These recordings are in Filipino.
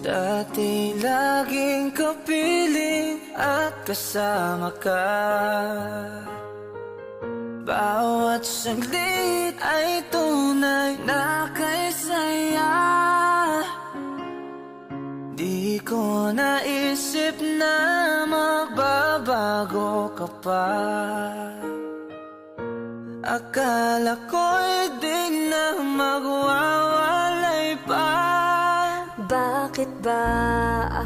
Dati laging kapiling at kasama ka. Bawat saglit ay tunay na kay saya. Di ko naisip na magbabago ka pa. Akala ko'y di na magwawalay pa. Bakit ba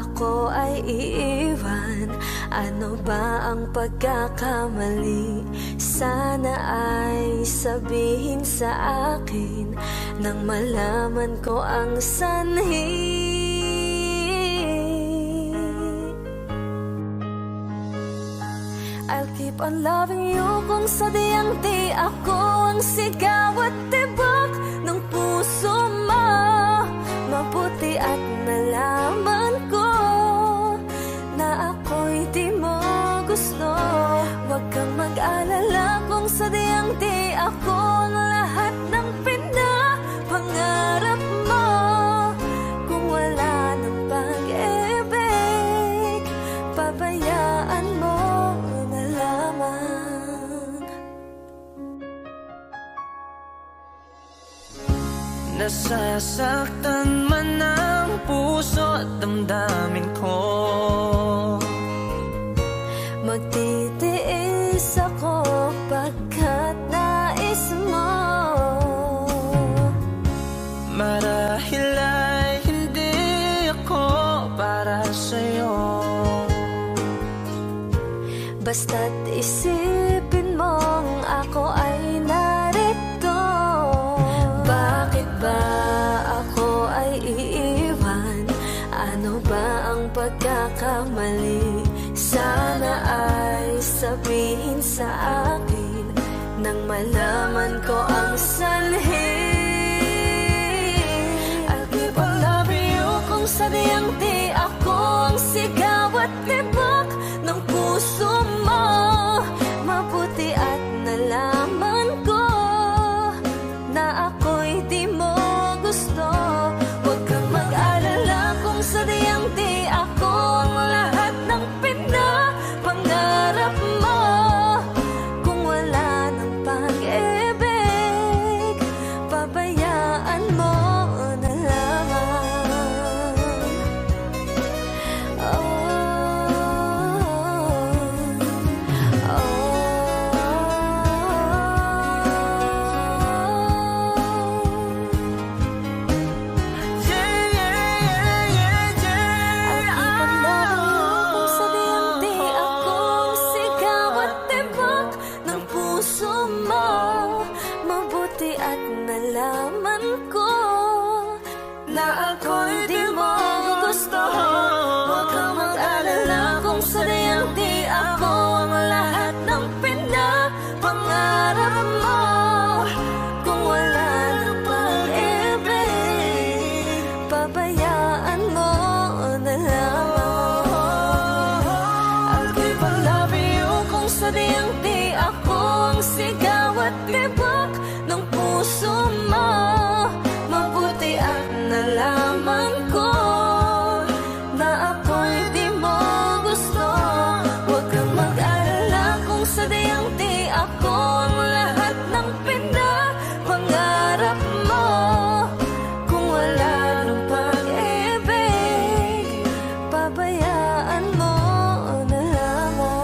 ako ay iiwan? Ano ba ang pagkakamali? Sana ay sabihin sa akin nang malaman ko ang sanhi. I'll keep on loving you kung sadyang di ako ang sigaw at tibok ng puso mo. Mabuti at nalaman ko na ako'y di mo gusto. Huwag kang mag-alala kung sadyang di ako ang lahat ng pinapangarap mo. Kung wala ng pag-ibig, pabayaan mo na lamang. Nasasaktan man ang puso at damdamin ko. Magtitiis ako pagkat nais mo. Marahil ay hindi ako para sa'yo. Basta't isipin mong ako ay narito. Bakit ba ako ay iiwan? Ano ba ang pagkakamali? Sana ay sabihin sa akin nang malaman ko ang sanhi. I'll keep on loving you kung sadyang di ako ang sigaw at tibok ng puso mo. Mabuti at nalaman ko na ako'y di mo gusto. Huwag kang mag-alala kung sadyang di ako ang lahat ng pinapangarap mo. Kung wala ng pag-ibig, pabayaan mo na lamang. Mabuti at nalaman ko na ako'y di mo gusto. Huwag kang mag-alala kung sadyang di ako ang lahat ng pinapangarap mo. Kung wala ng pag-ibig, pabayaan mo na lamang. I'll keep on loving you kung sadyang di ako ang sigaw at tibok ng puso mo. Mabuti at nalaman ko na ako'y di mo gusto. Huwag kang mag-alala kung sadyang di ako ang lahat ng pinapangarap mo. Kung wala ng pag-ibig, pabayaan mo na lamang.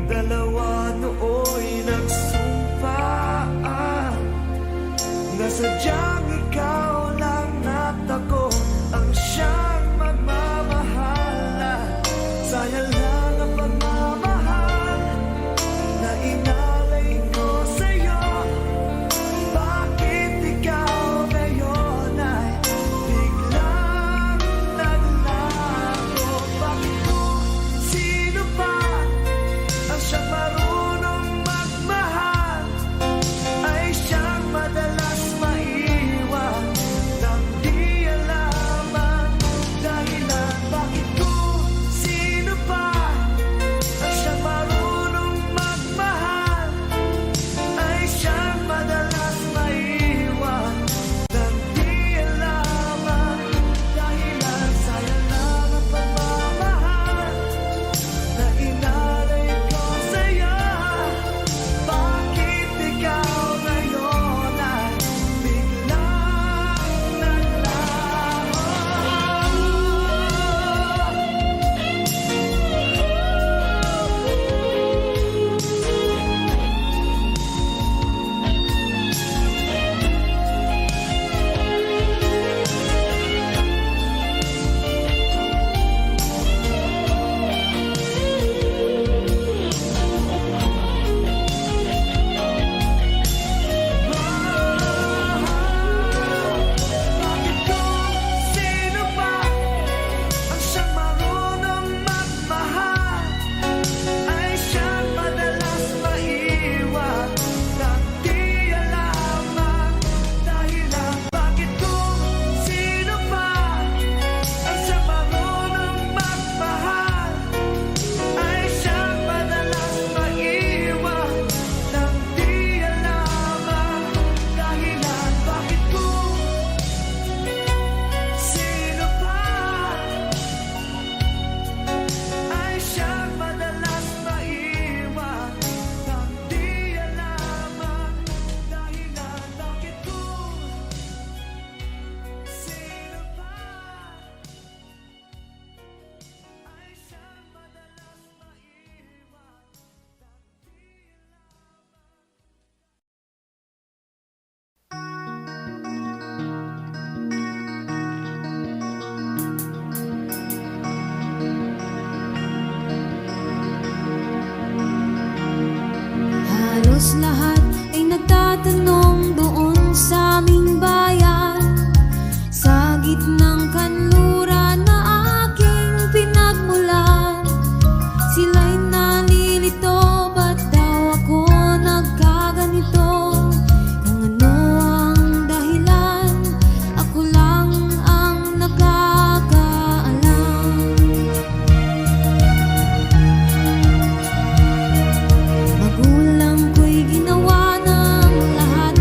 dalawa nooy nagsumpaan na sadyang ikaw lang at ako ang siyang magmamahala. Sayang lang ang pagmamahal na inalay ko sa'yo. Bakit ikaw ngayon ay biglang naglago? Bakit kung sino pa ang siyang marunong magmahal ay siyang madalas maiwan nang di alam ang dahilan? Bakit kung sino pa ang siyang marunong magmahal ay siyang madalas maiwan nang di alam ang dahilan? Sayang lang ang pagmamahal na inalay ko sa'yo. Bakit ikaw ngayon ay biglang naglaho? Bakit kung sino pa ang siyang marunong magmahal ay siyang madalas maiwan nang di alam ang dahilan? Bakit kung sino pa ang siyang marunong magmahal ay siyang madalas maiwan nang di alam ang dahilan? Bakit kung sino pa ay siyang madalas maiwan nang di alam ang dahilan? Bakit kung sino pa ay siyang madalas maiwan nang di Halos lahat ay nagtatanong doon sa aming bayan, sa gitnang kanluran na aking pinagmulan. Sila'y nalilito, ba't daw ako nagkaganito? Kung ano ang dahilan, ako lang ang nakakaalam. Magulang ko'y ginawa ng lahat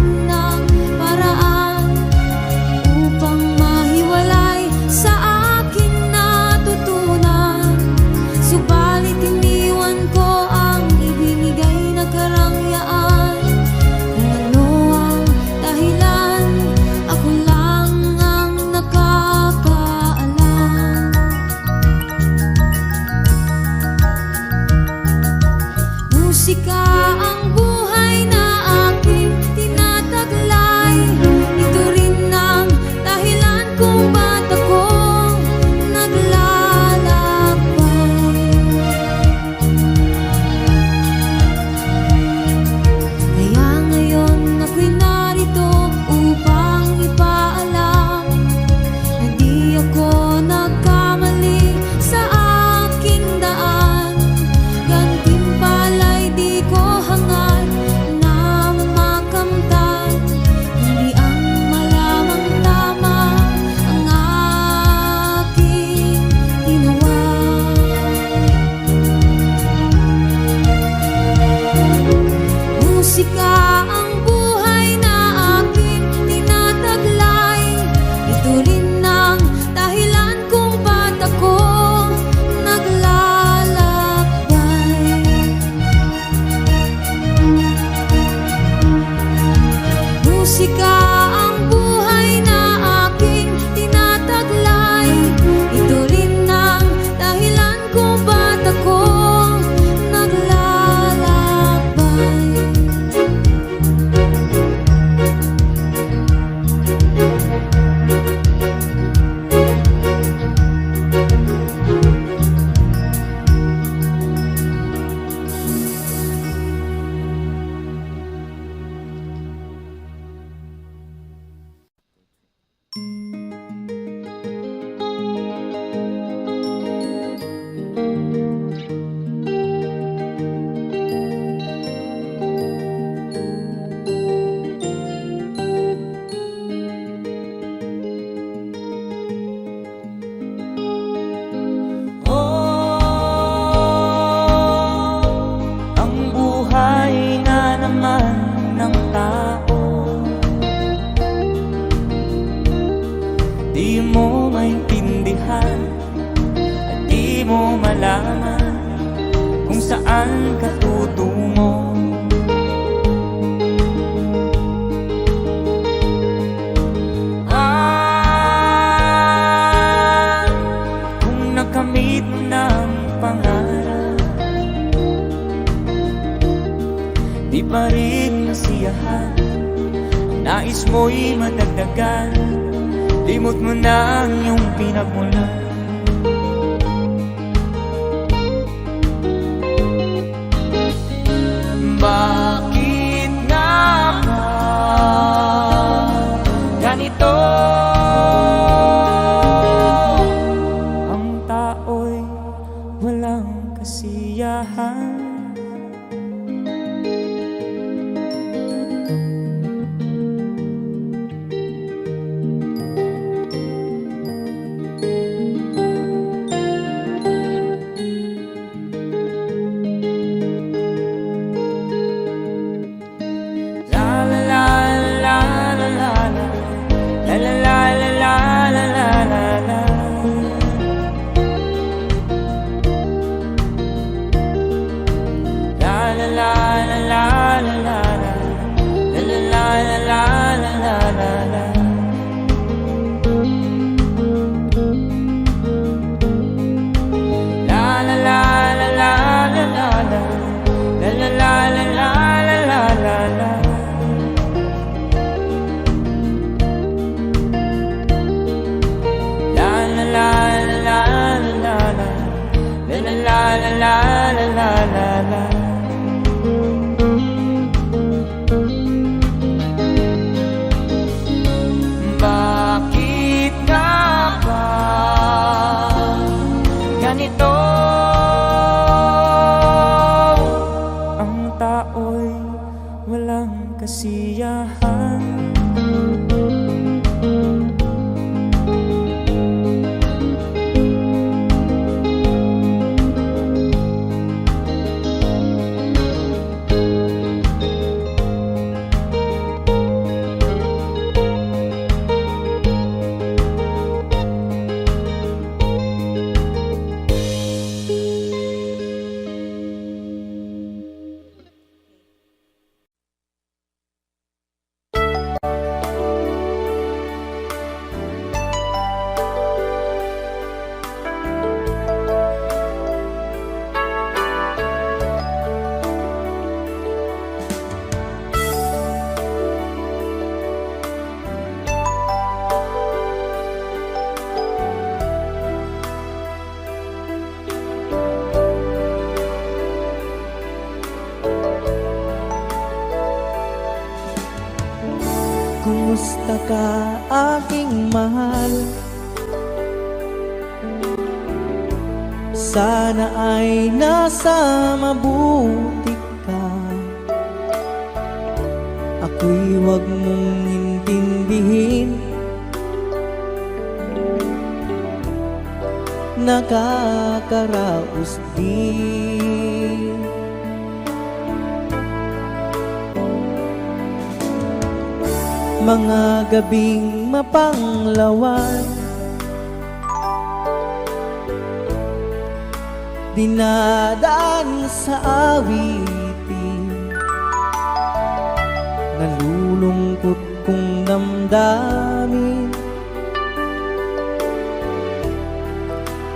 saan ka tutungo. Kung nakamit mo ng pangarap, di pa rin masiyahan, nais mo'y madagdagan, limot mo na ang iyong pinagmulan. Bakit nga ba ganito? Ang tao'y walang kasiyahan. Bakit nga ba ganito? Ang tao'y walang kasiyahan. Kumusta ka aking mahal? Sana ay nasa mabuti ka. Ako'y huwag mong intindihin, nakakaraos din. Mga gabing mapanglawan, dinadaan sa awitin, nalulungkot kong damdamin,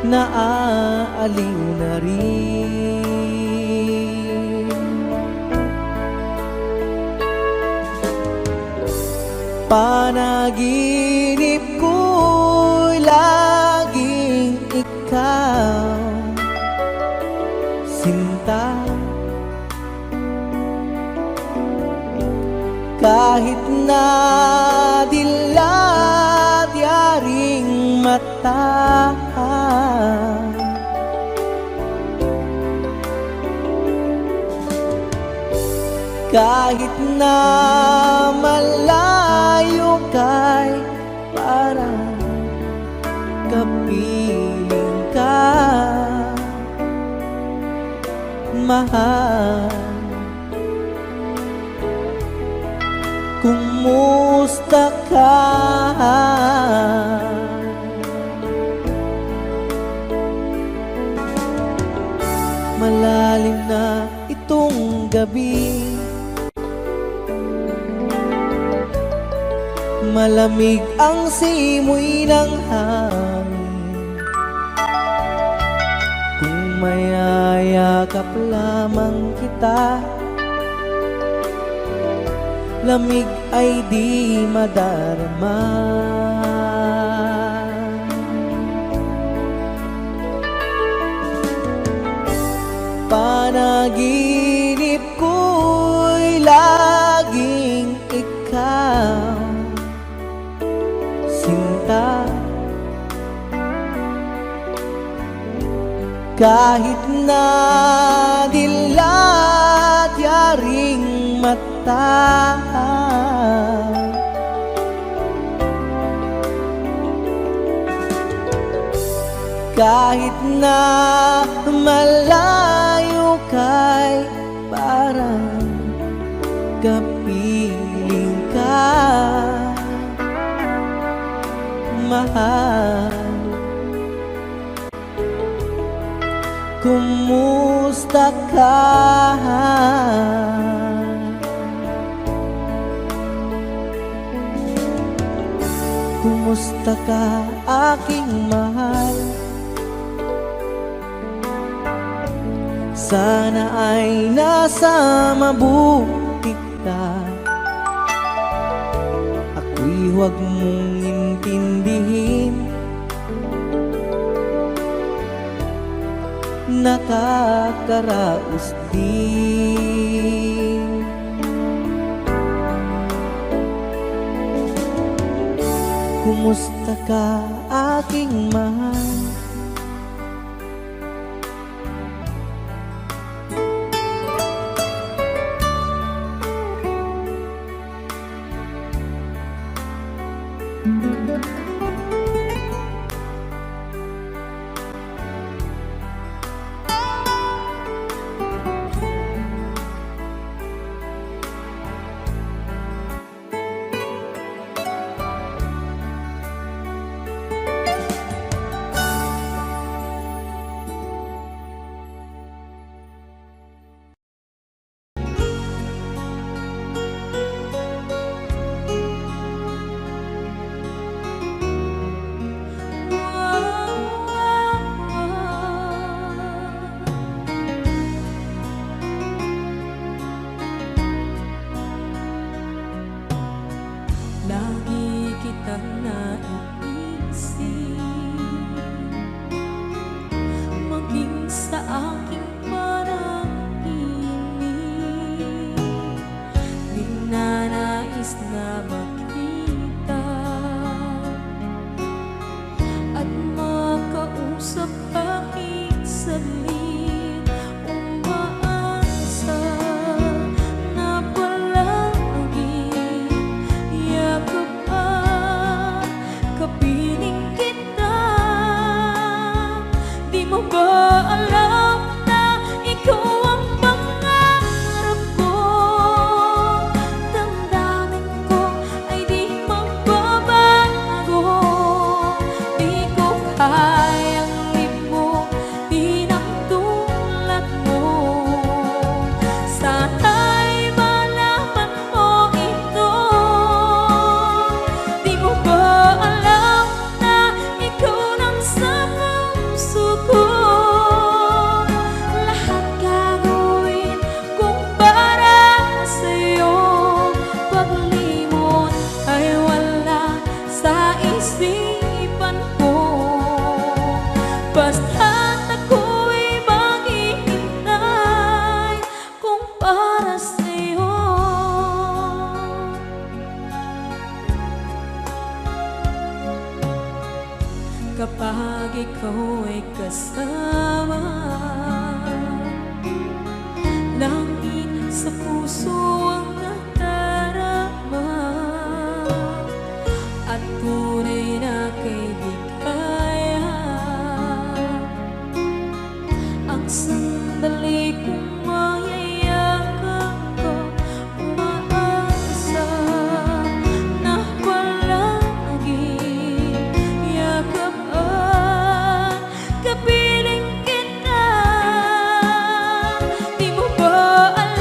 naaaliw na rin. Panaginip ko'y laging ikaw, sinta. Kahit na dilat yaring mata, kahit na malayo kay parang kapiling ka, mahal. Kumusta ka? Malalim gabi. Malamig ang simoy ng hangin kung mayayakap lamang kita. Lamig ay di madarama. Panaginip ko'y laging ikaw, sinta. Kahit na dilat yaring mata, kahit na malayo kay parang kapiling ka, mahal. Kumusta ka? Kumusta ka, aking mahal? Sana ay nasa mabuti ka. Ako'y huwag mong intindihin, nakakaraos din. Kumusta ka, aking mahal? Lagi kitang naiisip, maging sa aking parang inip. Di na nais na makita at makausap kahit saglit. Umaasa na palagi yakap at kapiling kita. Di mo ba alam na ikaw ang pangarap ko? Damdamin ko ay di magbabago. Di ko kayang limutin ang tulad mo. Sana'y malaman mo ito. Di mo ba alam na ikaw lang sa puso ko? Lahat gagawin kung para sa'yo. Paglimot ay wala sa isipan ko. Basta't ako'y maghihintay kung para sa'yo. Kapag ikaw ay kasama, langit sa puso ang nadarama at tunay na kaibigan. Ang sandali kong mayayakap ko, umaasa na palagi yakap at kapiling kita. Di mo ba alam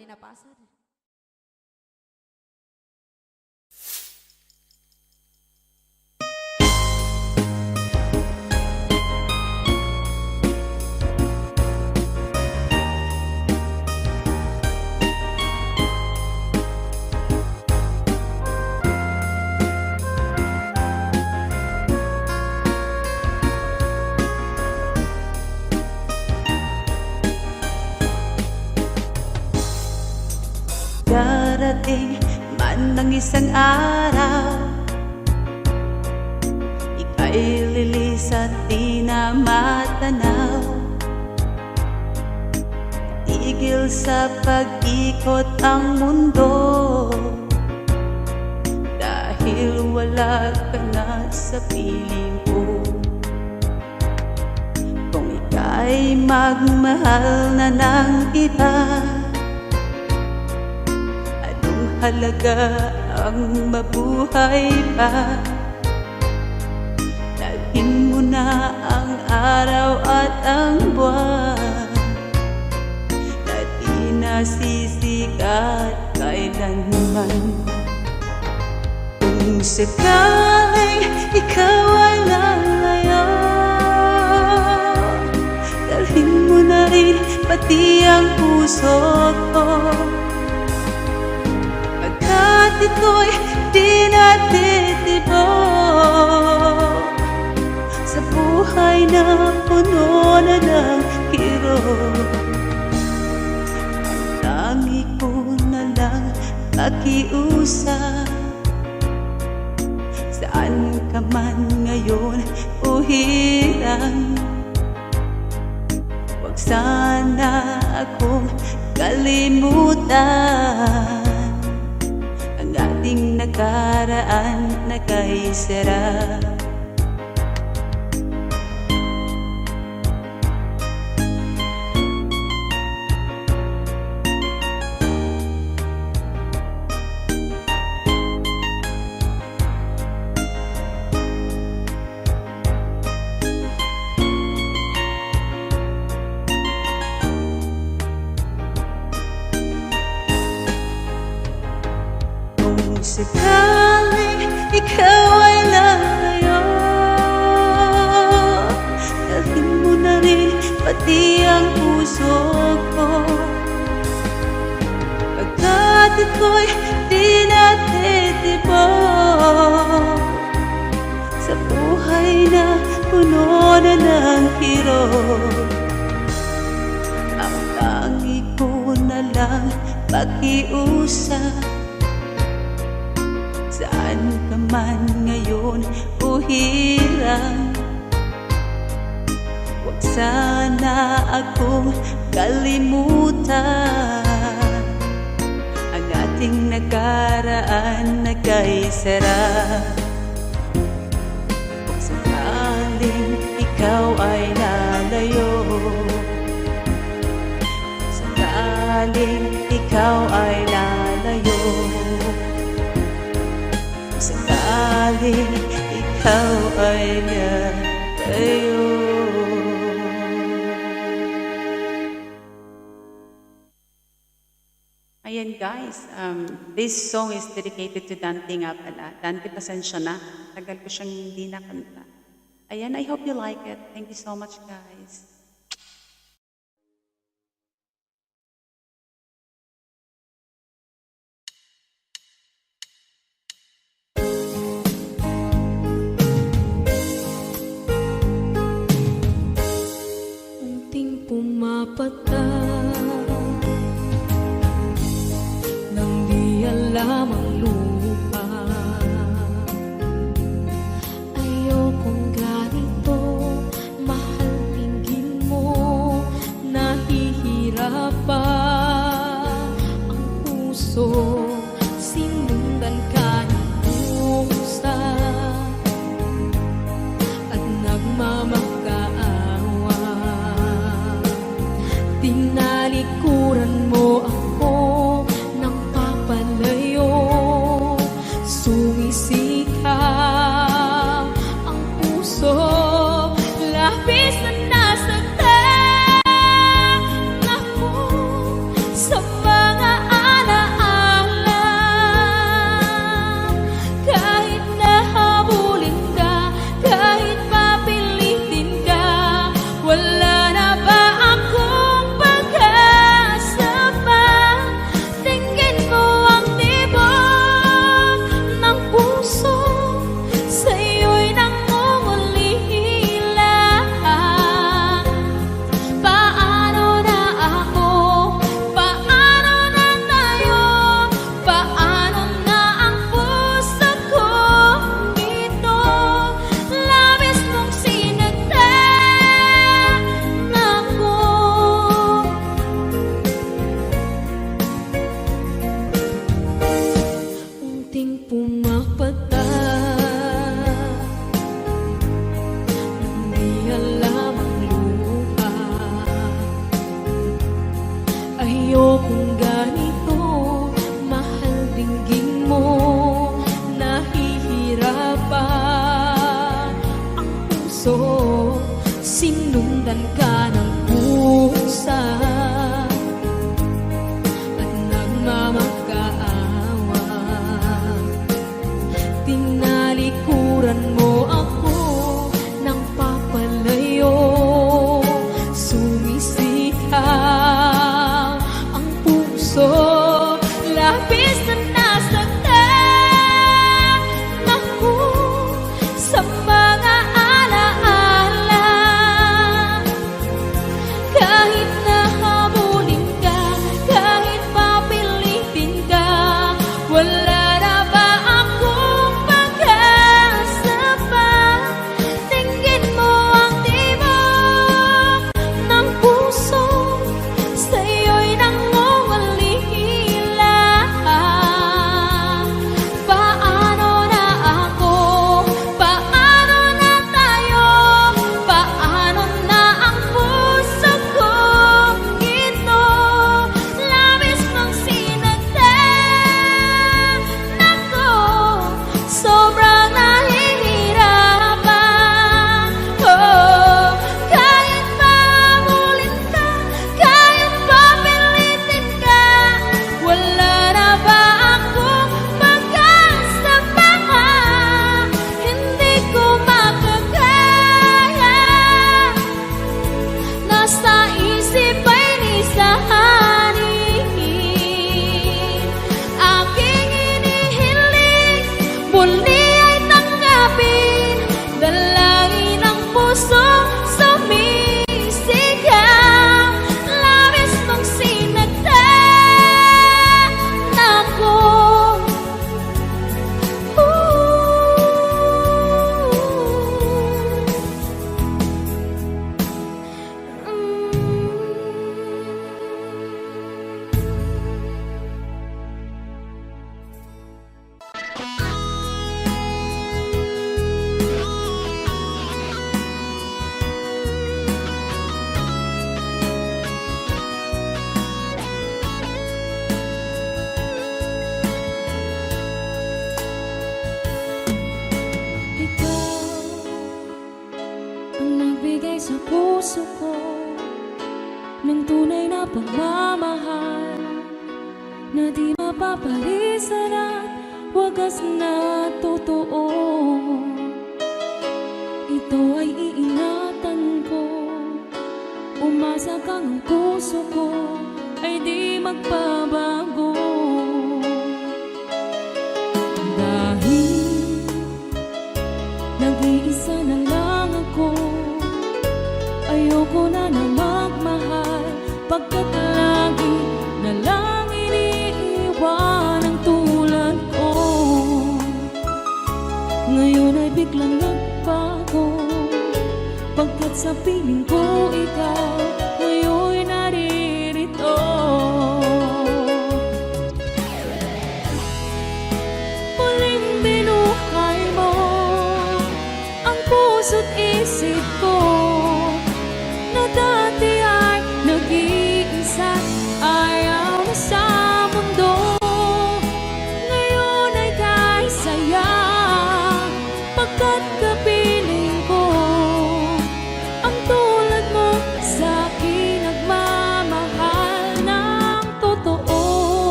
bali napasan. Darating man ng isang araw, ika'y lilis at di na matanaw. Tigil sa pag-ikot ang mundo, dahil wala ka na sa piling ko. Kung ika'y magmahal na ng iba, halaga ang mabuhay pa. Dalhin mo na ang araw at ang buwan, na di nasisikat kailanman. Kung sakaling ikaw ay lalayo, dalhin mo na rin pati ang puso ko. At ito'y di natitibok sa buhay na puno na ng kirot. Ang tangi ko na lang pakiusap, saan ka man ngayon o hirang, huwag sana akong kalimutan. Ating nakaraan na kay sarap. Sakaling ikaw ay lalayo, dalhin mo na rin pati ang puso ko. Pagkat ito'y di natitibok sa buhay na puno na ng kirot. Ang tangi ko na lang pakiusap, saan ka man ngayon o hirang, huwag sana akong kalimutan. Ang ating nakaraan na kay sarap. Kung sakaling ikaw ay lalayo, kung sakaling ikaw ay lalayo, sakaling ikaw ay lalayo. Ayan guys, this song is dedicated to Dante nga pala. Dante, pasensya na. Tagal ko siyang hindi nakanta. Ayan, I hope you like it. Thank you so much guys. Unting pumapatak nang di alam ang lupa. Ayokong ganito, mahal, tingin mo, nahihirapan ang puso. Sinundan ka ng pusa at nagmamakaawa. Tinalikuran mo ako ng papalayo, sumisikap ang puso, labis na nasaktan ako sa mga Ayokong ganito, mahal dinggin mo, nahihirapan ang puso, sinundan ka ng pusa at nagmamakaawa. Tinalikuran mo ako ng papalayo, sumisigaw ang puso, labis na nasaktan ako sa mga alaala. Kahit nahabulin ka, kahit papilitin ka, wala na ba akong pag-asa pa? Tingin mo ang tibok ng puso, sa'yo'y nangungulila. Paano na ako? Paano na tayo? Paano na ang puso kong ito? Labis mong sinagdan ako, sobrang nahihirapan. Oh, kahit mahabulin ka, kahit papilitin ka, wala na ba akong pag-asa pa? Hindi ko makakaya, nasa isip ay nisahanin. Aking inihiling, muli ay tanggapin, dalangin ang puso sumisigaw. Labis mong sinagdan ako. Ikaw ang nagbigay sa puso ko ng tunay na pagmamahal, na di mapapalisan at wagas na totoo. Ito ay iingatan ko, umasa kang ang puso ko ay di magbabago. Dahil nag-iisa na lang ako, ayoko na na magmahal, pagkat lagi na lang iniiwan ang tulad ko. Ngayon ay biglang nagbago, pagkat sa piling ko ikaw ngayon naririto. Muling binuhay mo ang puso't isip ko, na dati ay nag-iisa't ayaw na sa mundo. Ngayon ay kahit saya, pagkat kapiling ko ang tulad mo sa'kin.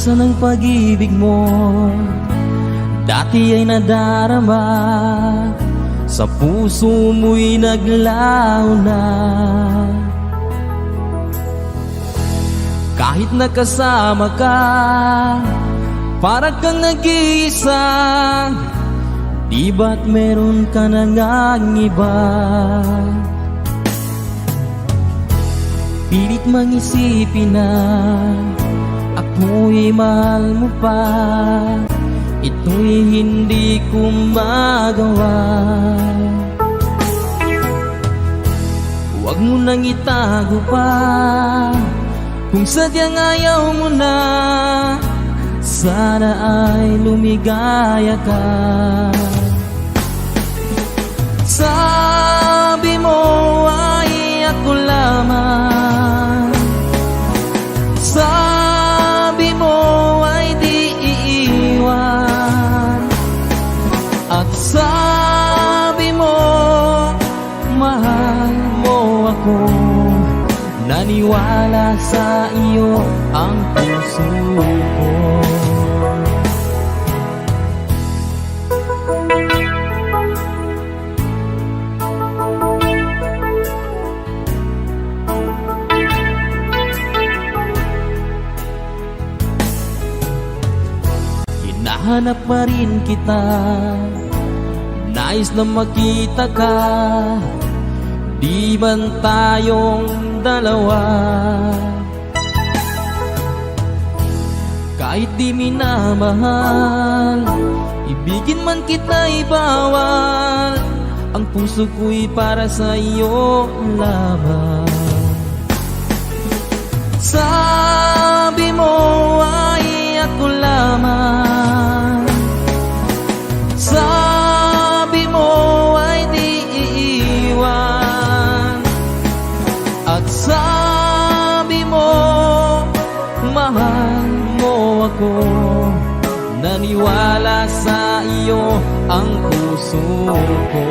Nasaan ang pag-ibig mo? Dati ay nadarama, sa puso mo'y naglaho na. Kahit nakasama ka, parang kang nag-iisa. Di ba't meron ka na ngang iba? Pilit mang isipin na ako'y mahal mo pa. Ito'y hindi ko magawa. Huwag mo nang itago pa, kung sadyang ayaw mo na. Sana ay lumigaya ka. Sabi mo ay ako lamang, sabi mo ay di iiwan, at sabi mo mahal mo ako. Naniwala sa iyo ang puso ko. Hinahanap pa rin kita, nais na makita ka. Di man tayong dalawa, kahit di minamahal, ibigin man kita'y bawal. Ang puso ko'y para sa iyo lamang. Sabi mo ay ako lamang, sabi mo ay di iiwan, at sabi mo mahal mo ako. Naniwala sa iyo ang puso ko.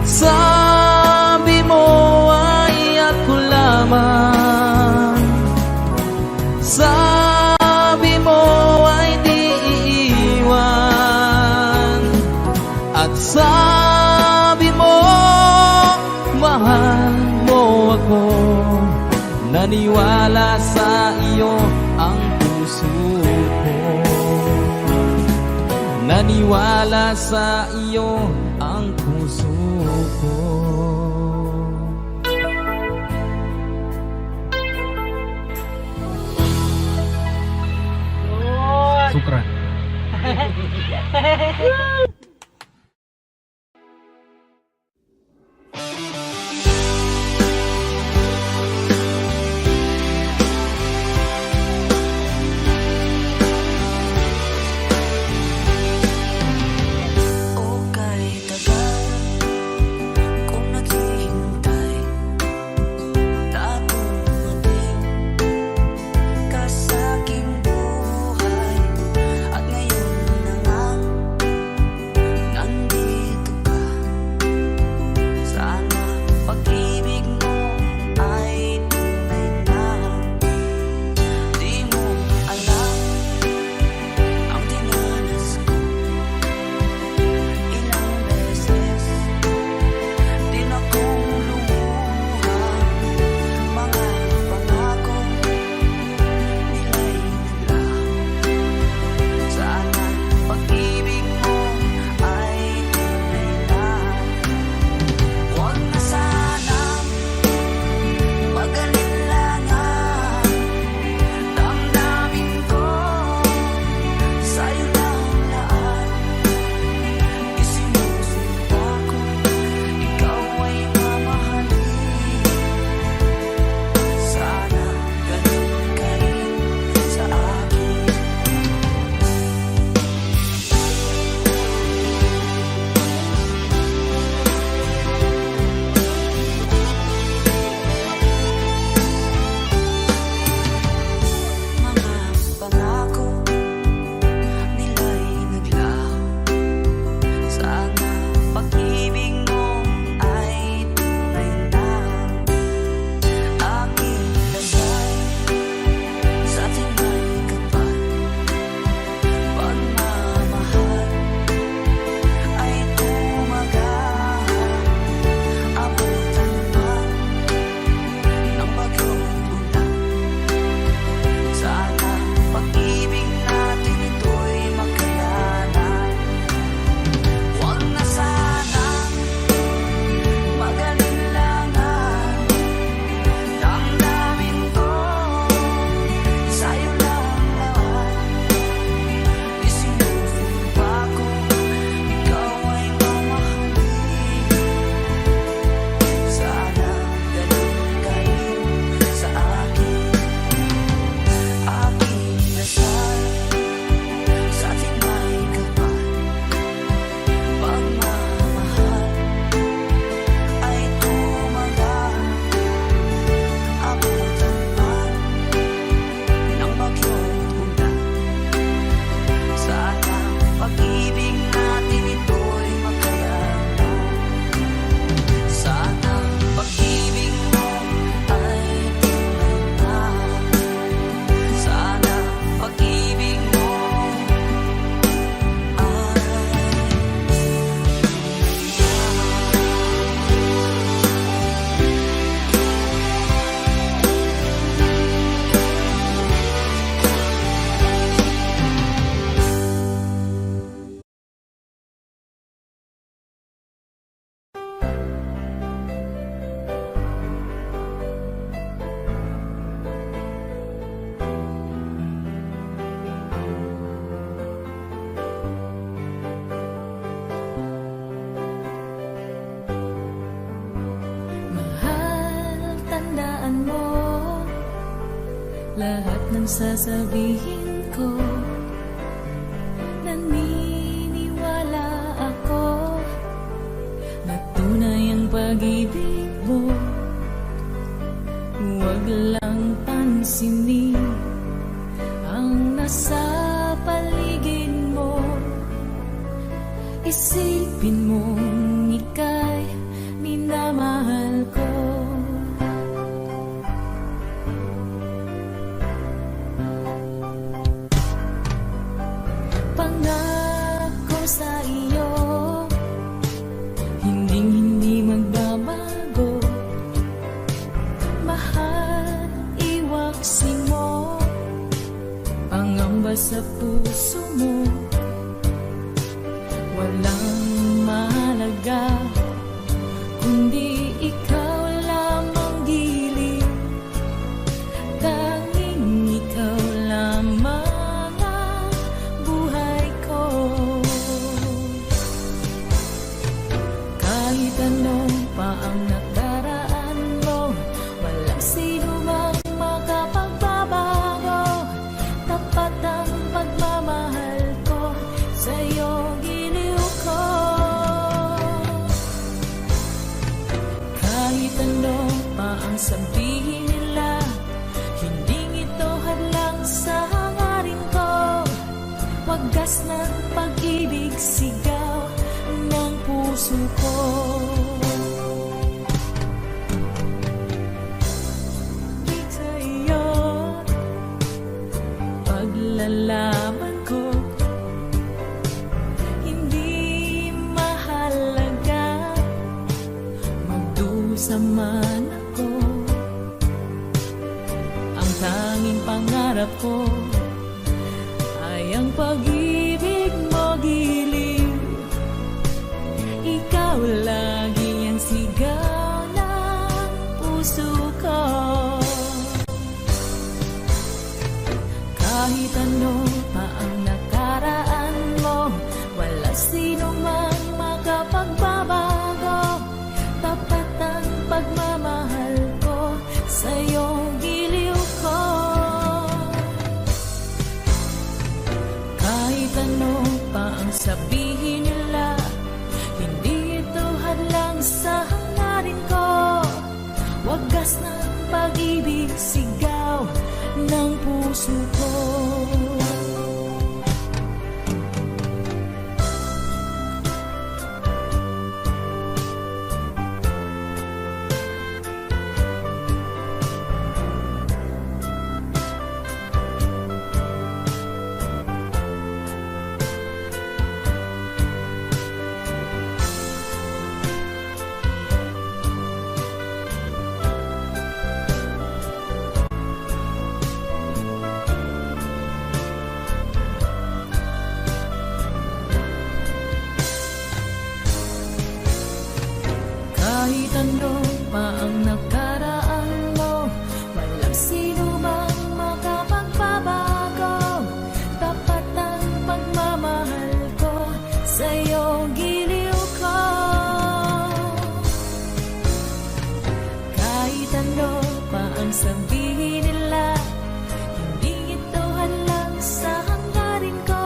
Sabi mo ay ako lamang, sabi mo ay di iiwan, at sabi mo mahal mo ako. Naniwala sa iyo ang puso ko. Naniwala sa iyo ang puso ko. Sukran. Okay, tagal kung naghihintay, tapong dumating ka sa aking buhay. At ngayon na nga lahat ng sasabihin ko. Naniniwala ako na tunay ang pag-ibig mo. Huwag lang pansinin ang nasa paligid mo. Isipin mong ika'y minamahal ko. Pangako sa iyo, hindi magbabago. Mahal, iwaksi mo pangamba sa puso mo. Walang mahalaga kundi ikaw lamang giliw. Tanging ikaw lamang ang buhay ko. Kahit anong pa ang nakaraan mo, walang sino mang makapagbabago. Tapat ang pagmamahal ko sa'yo, giliw ko. Kahit ano pa ang sabihin nila, hindi ito hadlang sa hangarin ko. Wagas ng pag-ibig, sigaw ng puso ko. Sa iyo, paglalaman ko, hindi mahalaga magdusa man ako. Ang tanging pangarap ko ay ang pag-ibig mo, giliw. Ikaw lagi ang sigaw ng puso ko. Kahit ano pa ang nakaraan mo, wala sino mang makapagbabago. Tapat ang pagmamahal ko sa'yo, giliw ko. Kahit ano pa ang sabihin nila, hindi ito hadlang sa hangarin ko. Wagas ng pag-ibig, sigaw ng puso ko. Kahit ano pa ang nakaraan mo, walang sino mang makapagbabago. Tapat ang pagmamahal ko sa'yo, giliw ko. Kahit ano pa ang sabihin nila, hindi ito hadlang sa hangarin ko.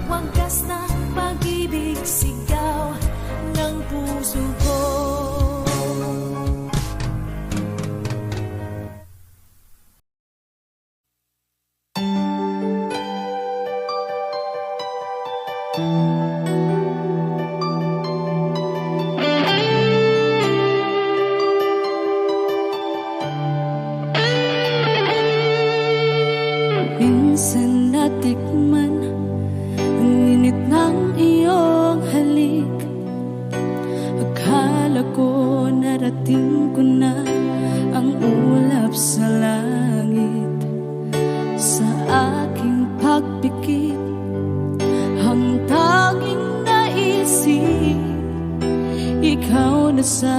Wagas ng pag-ibig, sigaw ng puso ko. Minsan natikman ang init ng iyong halik. Akala ko narating ko na ang ulap sa langit. Sa aking pagpikit, ang tanging naisip, ikaw na sa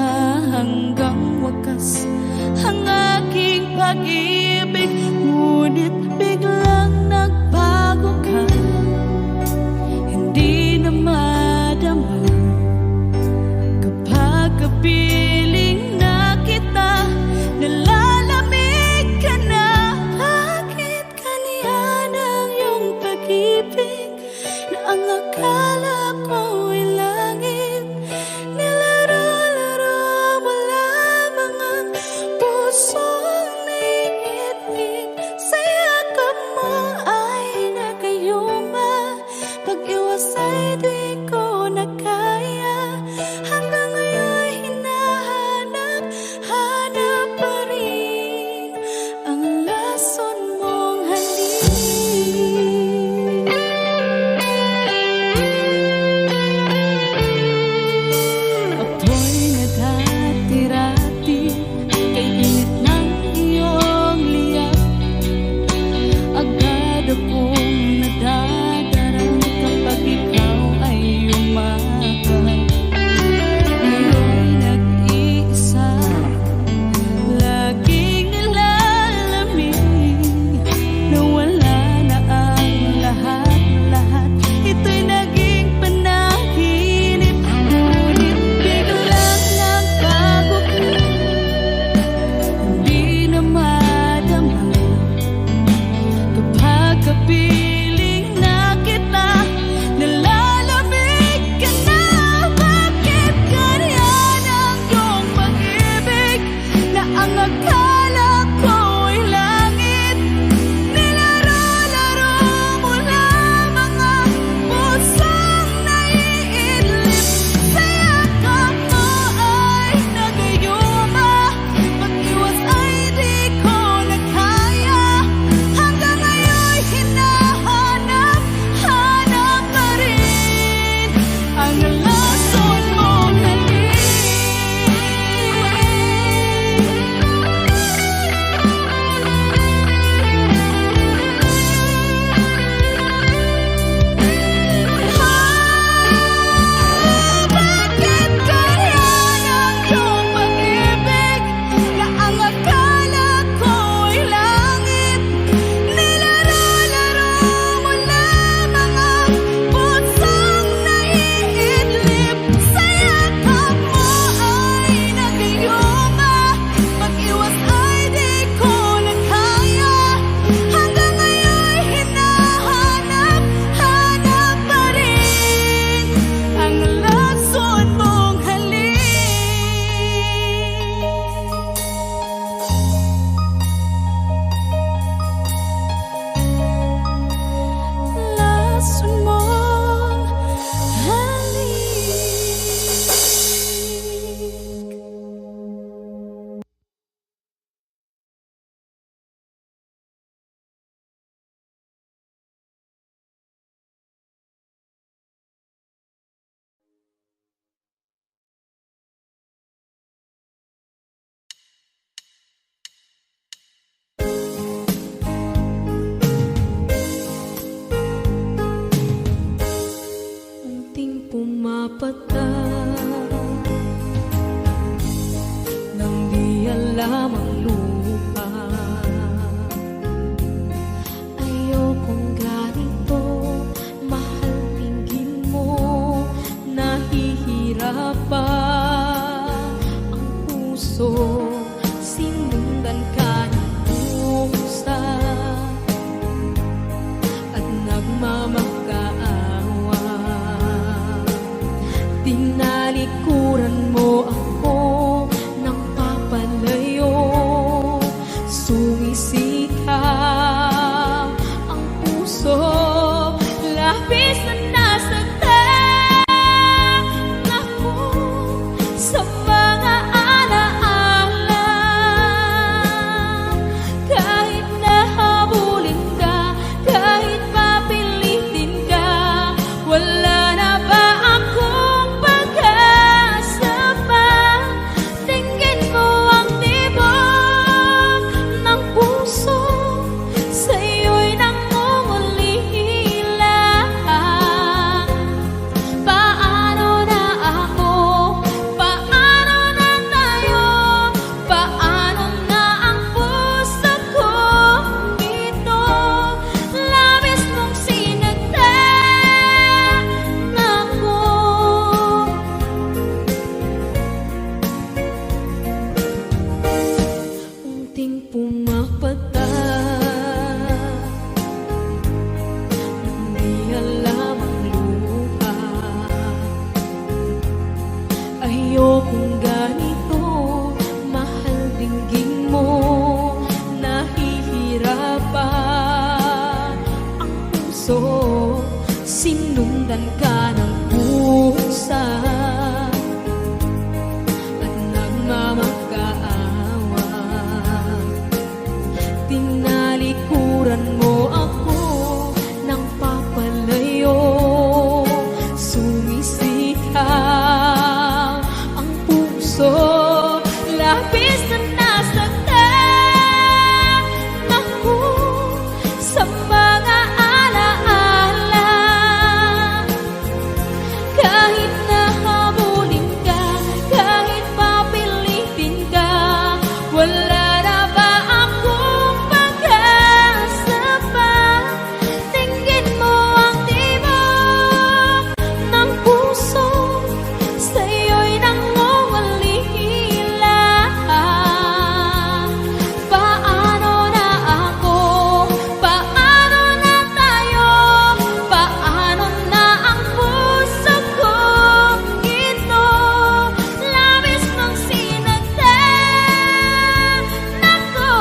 hanggang wakas ang aking pag-ibig. Ngunit biglang nagbago ka, hindi na madama kapag kapiling na kita. Nalalamig ka na, lamang lupa. Ayokong ganito, mahal tingin mo, nahihirapan ang puso, sinundan ka ng pusa at nagmamakaawa. Tinalikuran mo ako ng papalayo, sumisikap ang puso, labis na nasaktan ako sa mga alaala. Kahit nahabulin ka, kahit papilitin ka, wala na ba akong pag-asa pa? Tingin mo ang tibok ng puso, sa'yo'y nangungulila. Paano na ako? Paano na tayo? Paano na ang puso kong ito? Labis mong sinagtan ako. Unting pumapata, hindi alam ang luha. Ayokong ganito, mahal dinggin mo, nahihirapan ang puso, sinundan ka ng pusa at nagmamakaawa. Tinalikuran mo ako ng papalayo, sumisikap ang puso, labis na nasaktan ako sa mga alaala. Kahit nahabulin ka, kahit papilitin ka, wala na ba akong pag-asa pa? Tingin mo ang tibok ng puso, sa'yo'y nangungulila. Paano na ako? Paano na tayo? Paano na ang puso kong ito? Labis mong sinagtan ako,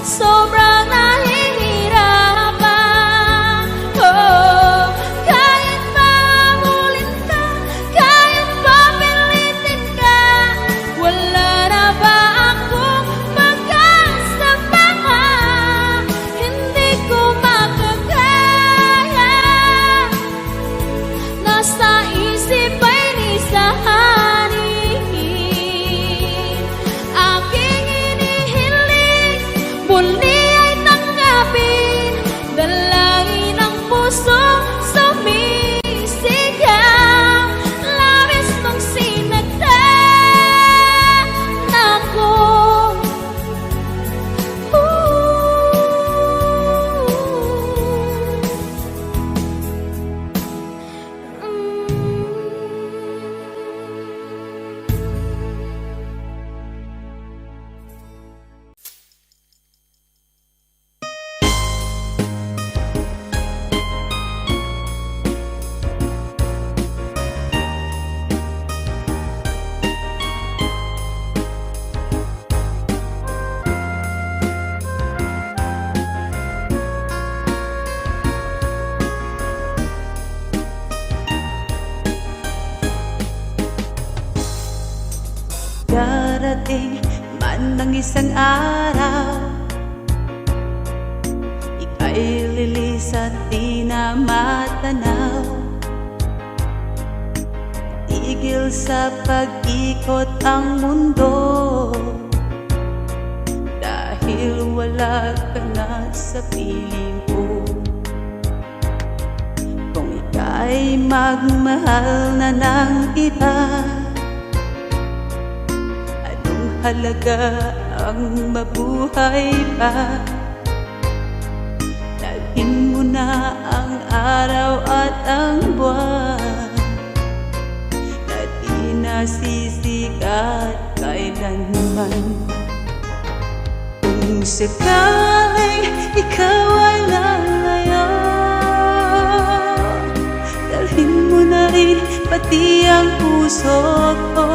sobrang nahihirapan. Oh, kahit mahabulin ka, kahit papilitin ka, wala na ba akong pag-asa pa? Hindi ko makakaya, nasa isip ay nisahanin. Aking inihiling, muli ay tanggapin, dalangin ng puso, sumisigaw. Labis mong sinagtan ako. Darating man ng isang araw, ika'y lilis at di na matanaw. Tigil sa pag-ikot ang mundo, dahil wala ka na sa piling ko. Kung ika'y magmahal na ng iba, mahalaga ang mabuhay pa. Dalhin mo na ang araw at ang buwan na di nasisikat kailanman. Kung sakaling ikaw ay lalayo, dalhin mo na rin pati ang puso ko,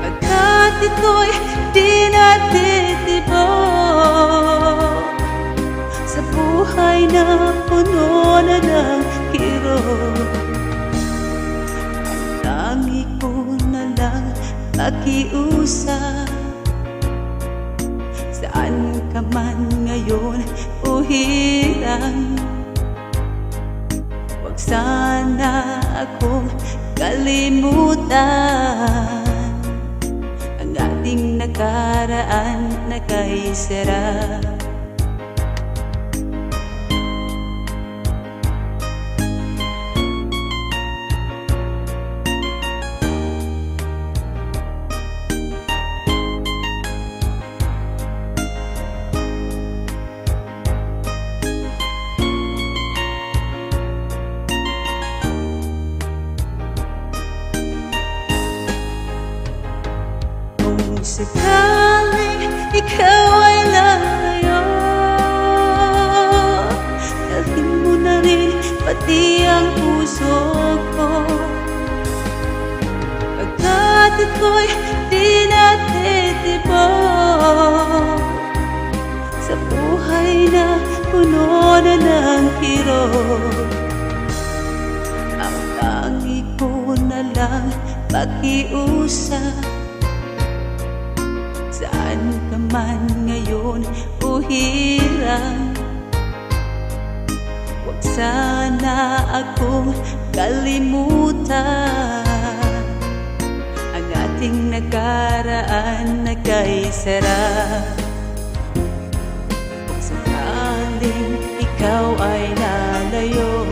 pagkat ito'y di natitibok sa buhay na puno na ng kirot. Ang tangi ko na lang pakiusap, saan ka man ngayon o hirang, huwag sana akong kalimutan ang ating nakaraan na kay sarap. Kung sakaling ikaw ay lalayo, dalhin mo na rin pati ang puso ko, pagkat ito'y di natitibok sa buhay na puno na ng kirot. Ang tangi ko na lang pakiusap, saan ka man ngayon o hirang, huwag sana akong kalimutan ang ating nakaraan na kay sarap. Kung sakaling ikaw ay lalayo,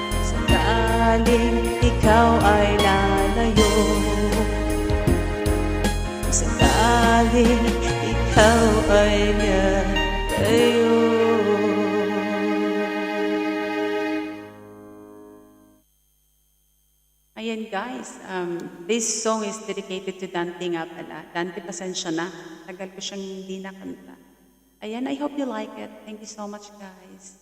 kung sakaling ikaw ay lalayo, sakaling ikaw ay lalayo. Ayan guys, this song is dedicated to Dante nga pala. Dante, pasensya na. Tagal ko siyang hindi nakanta. Ayan, I hope you like it. Thank you so much guys.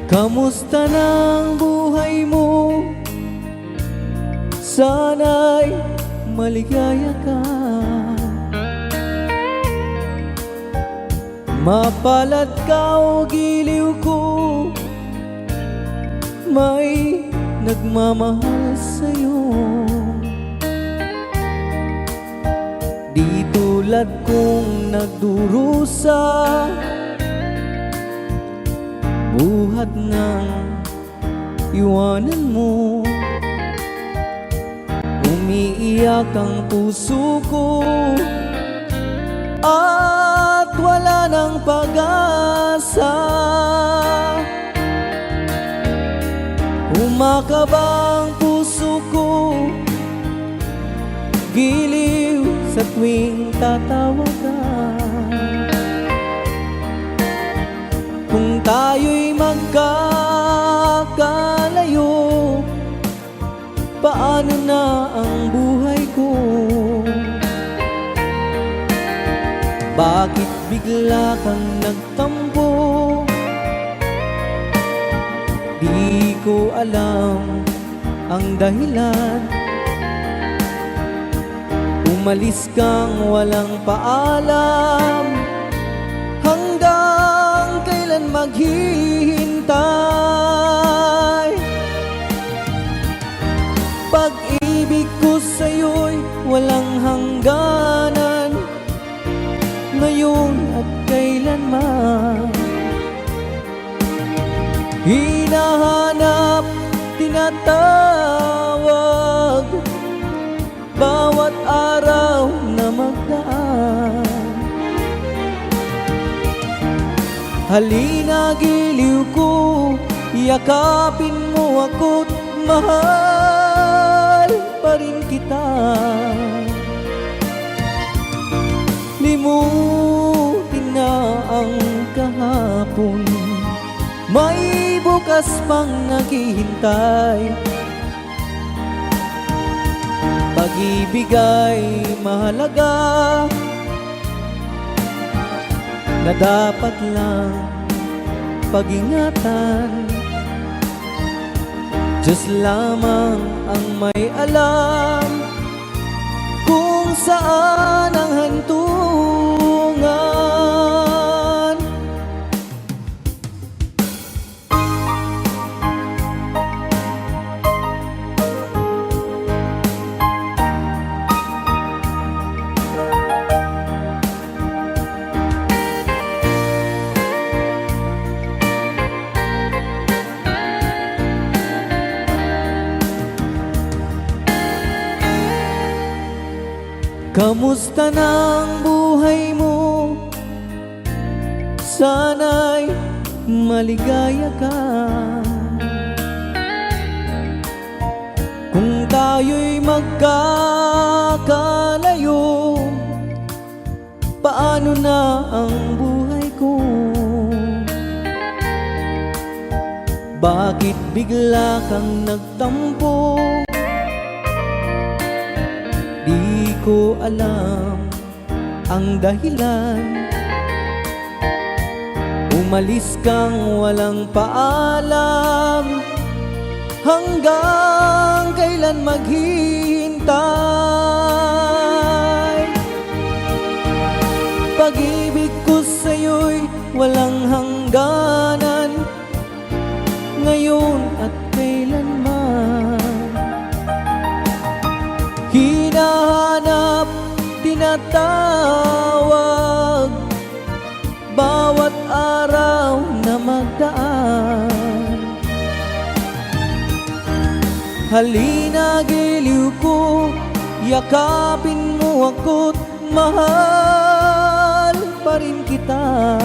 Kamusta ng buhay mo? Sana'y maligaya ka, mapalad ka o giliw ko, may nagmamahal sa'yo. Di tulad kong nagdurusa, buhat ng iwanan mo. Umiiyak ang puso ko at wala ng pag-asa. Umakaba ang puso ko, giliw sa tuwing tatawag ka. Kung tayo'y magkakalayo, paano na ang buhay ko? Bakit bigla kang nagtampo? Di ko alam ang dahilan. Umalis kang walang paalam, hanggang kailan maghihintay? Pag-ibig ko sa'yo'y walang hangganan, ngayon at kailanman. hinahanap, tinatawag, bawat araw na magdaan. Halina giliw ko, yakapin mo ako't mahal pa rin kita. Limutin na ang kahapon, may bukas pang naghihintay. Pag-ibig ay mahalaga, na dapat lang pag-ingatan. Diyos lamang ang may alam kung saan ang hantungan. Kamusta ng buhay mo? Sana'y maligaya ka. Kung tayo'y magkakalayo, paano na ang buhay ko? Bakit bigla kang nagtampo? Di ko alam ang dahilan. Umalis kang walang paalam, hanggang kailan maghihintay? Pag-ibig ko sa'yo'y walang hangganan, ngayon at kailanman. Hinahanap, tinatawag, bawat araw na magdaan. Halina giliw ko, yakapin mo ako't mahal pa rin kita.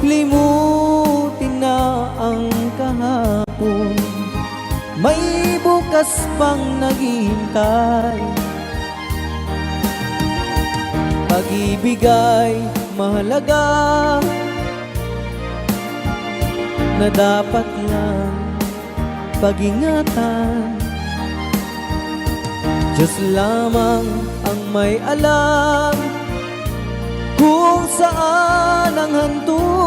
Limutin na ang kahapon, may bukas pang naghihintay. Pag-ibig ay mahalaga, na dapat lang pag-ingatan. Diyos lamang ang may alam kung saan ang hantungan.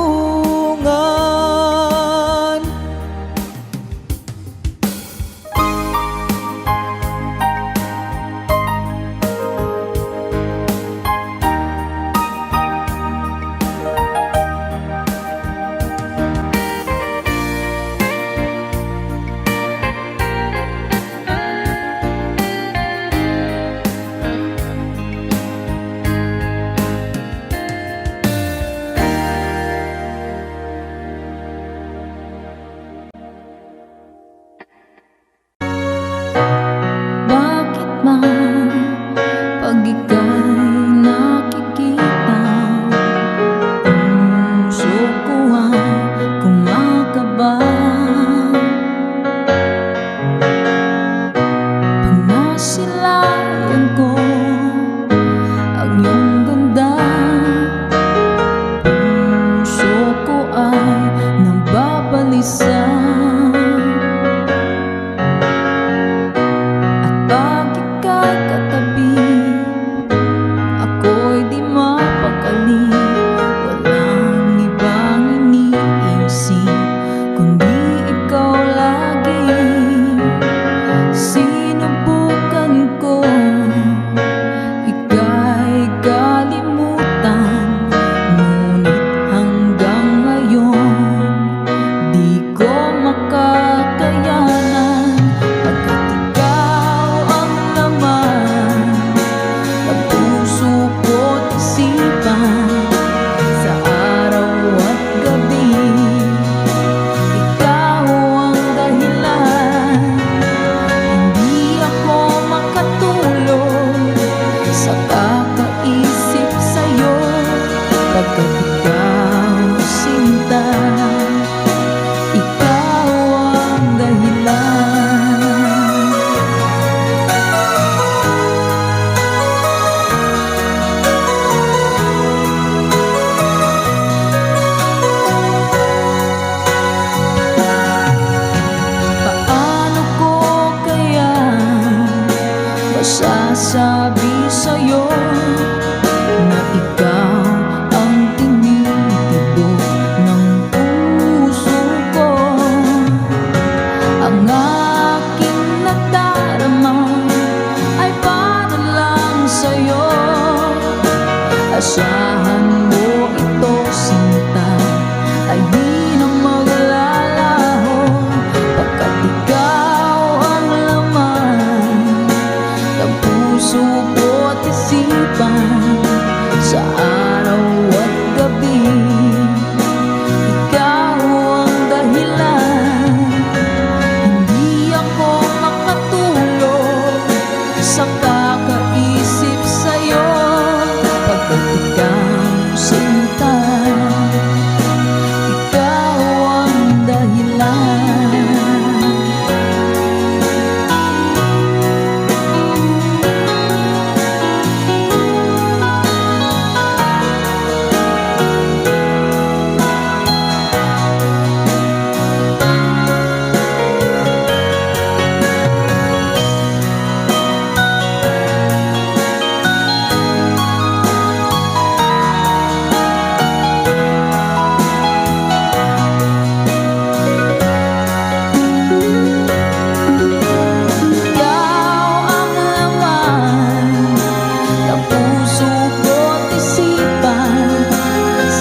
ikaw ang tinitibok ng puso ko. Ang aking nadarama ay para lang sa'yo. Asahan mo ito, sinta, ay di na maglalaho, pagkat ikaw ang laman ng puso ko't isipan. Sa araw at gabi, ikaw ang dahilan. Hindi ako makatulog sa kakaisip sa'yo, pagkat ikaw sinta, ikaw ang dahilan.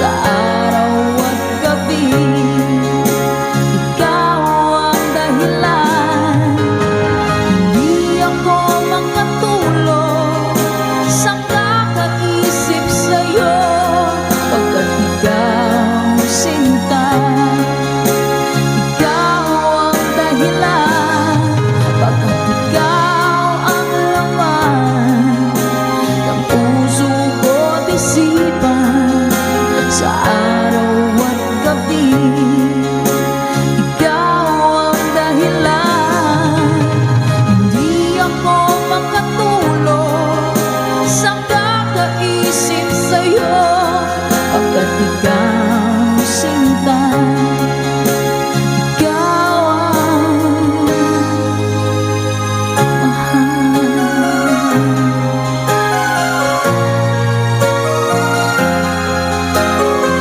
Sa araw at gabi, ikaw ang dahilan. Hindi ako makatulog sa kakaisip sa'yo, pagkat ikaw sinta, ikaw ang mahal.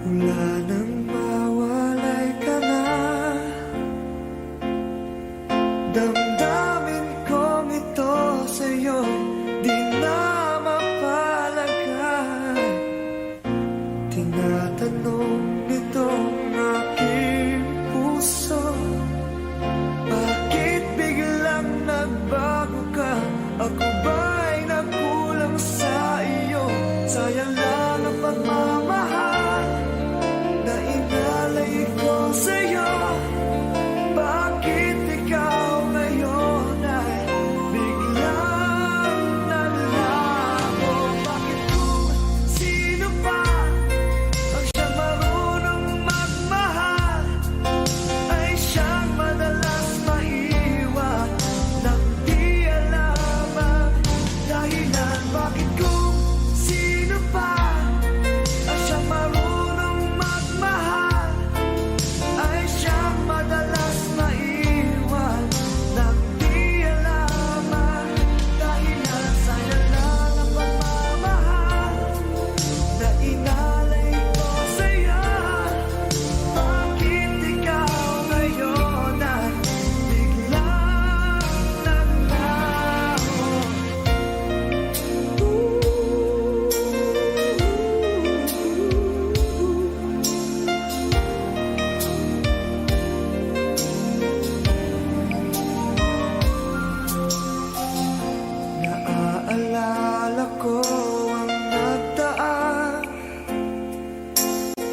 Wala nang mawalay ka na, damdamin kong ito sa'yo di na mapalagay. Tinatanong nitong aking puso, bakit biglang nagbago ka? Ako ba'y nagkulang sa iyo? Sayang lang ang pagmamahal na inalay ko sa'yo. Bakit ikaw ngayon ay biglang nalago? Bakit kung sino pa ang siyang marunong magmahal ay siyang madalas maiwan nang di alam ang dahilan? Bakit kung sino pa ang siyang marunong magmahal ay siyang madalas maiwan nang di alam ang dahilan? Sayang lang ang pagmamahal na inalay ko sa'yo. Bakit ikaw ngayon ay biglang naglaho? Naaalala ko ang nagdaan,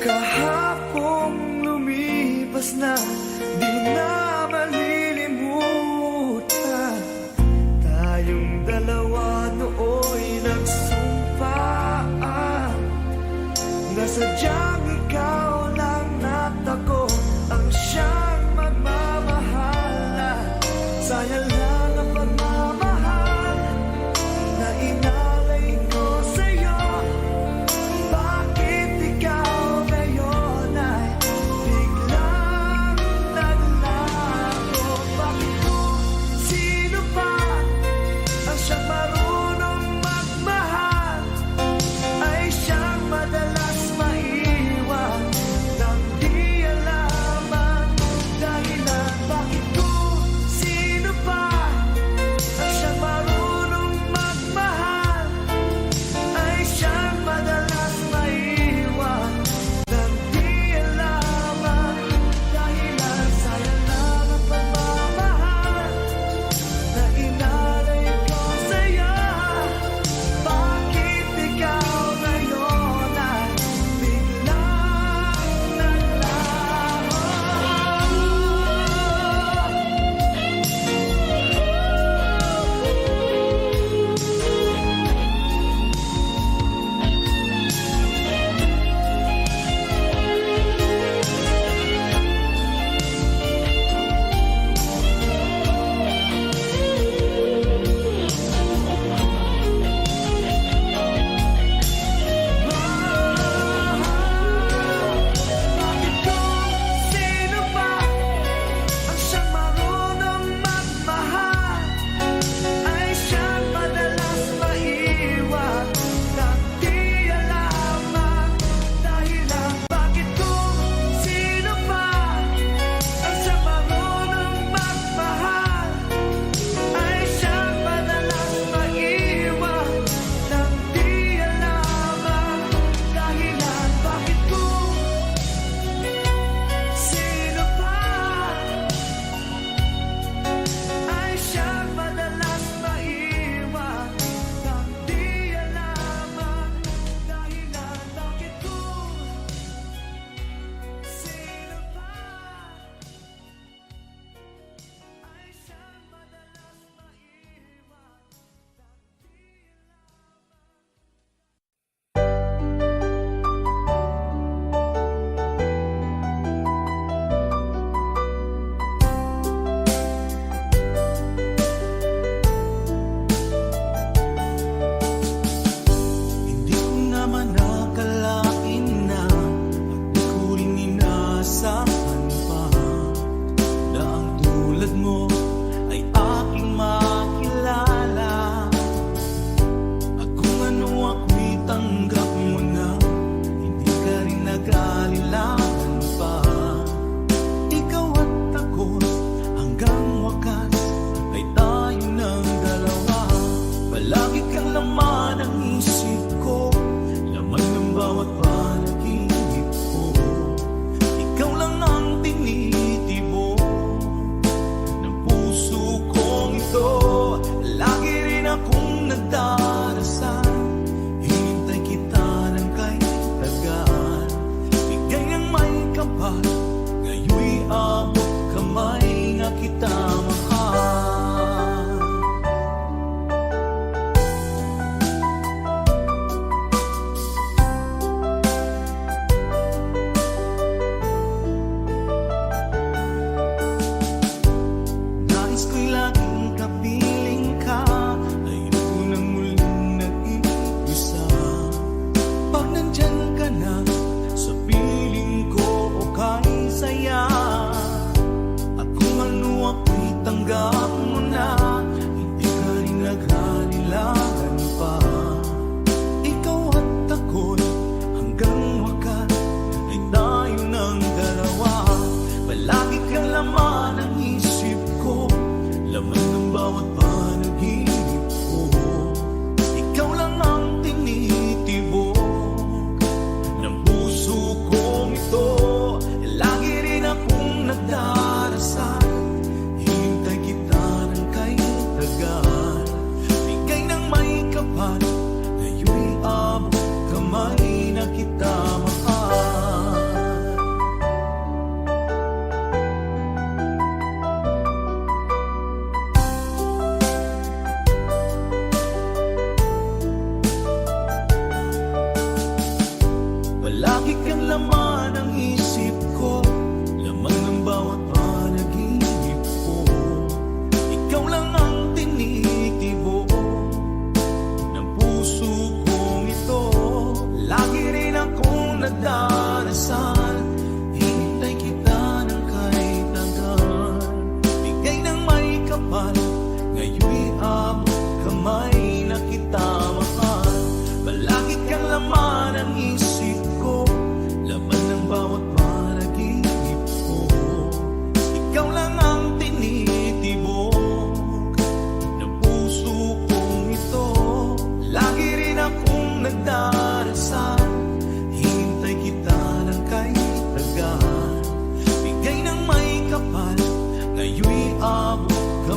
kahapong lumipas na, di na malilimutan. Tayong dalawa nooy nagsumpaan na sadyang ikaw lang at ako ang siyang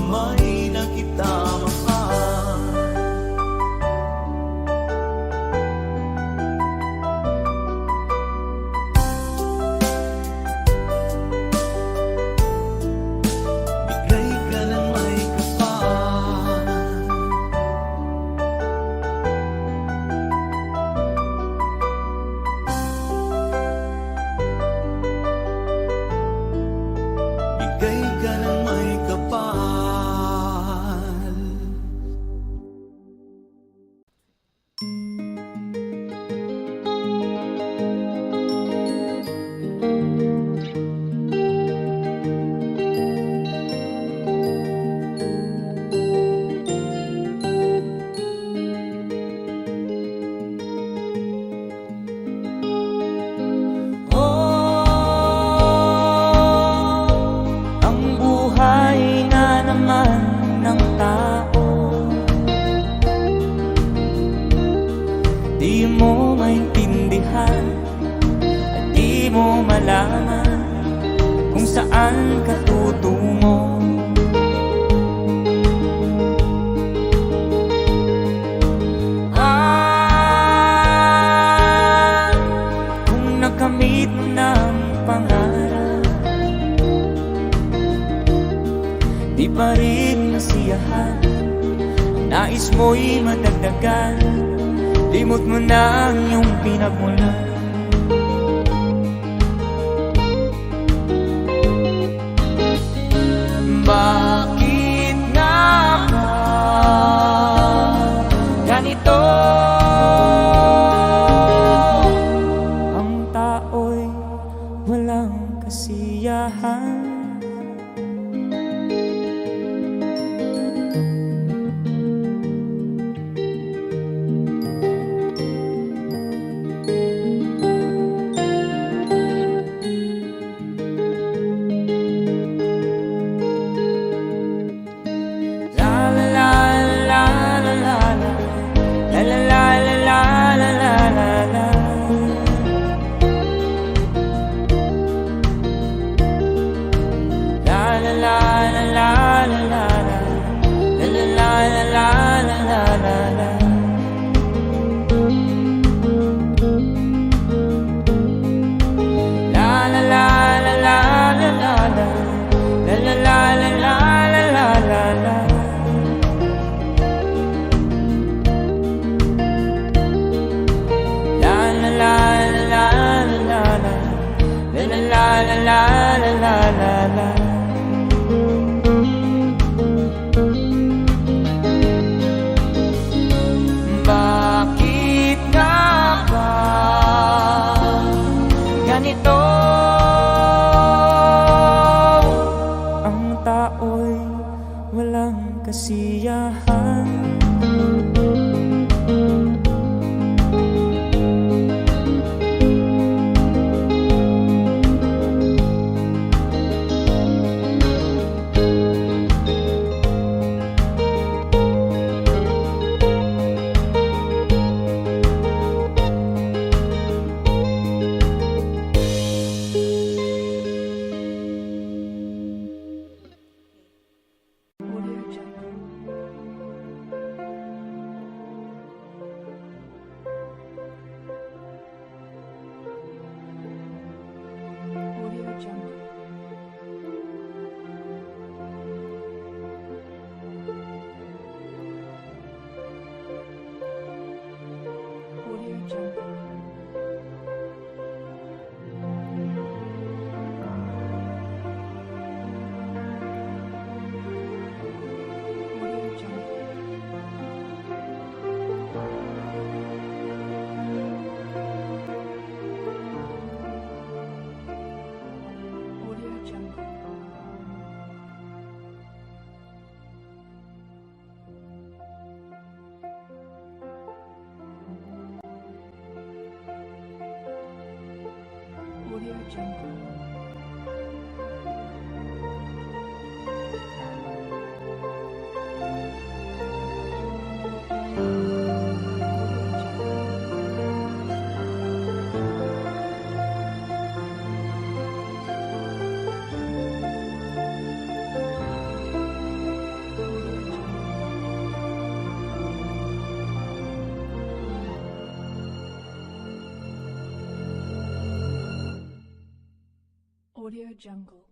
kamay na kita mahal. Bigay ka ng may kapal. Bigay ka ng may kapal. Ang buhay nga naman ng tao, di mo maintindihan at di mo malaman kung saan ka tutungo. Kung nakamit mo ng pangarap, di pa rin masiyahan, nais mo'y madagdagan, limot mo na ang iyong pinagmulan. Bakit nga ba ganito? Ang tao'y walang kasiyahan. Bakit nga ba ganito? Ang tao'y walang kasiyahan. Audio Jungle.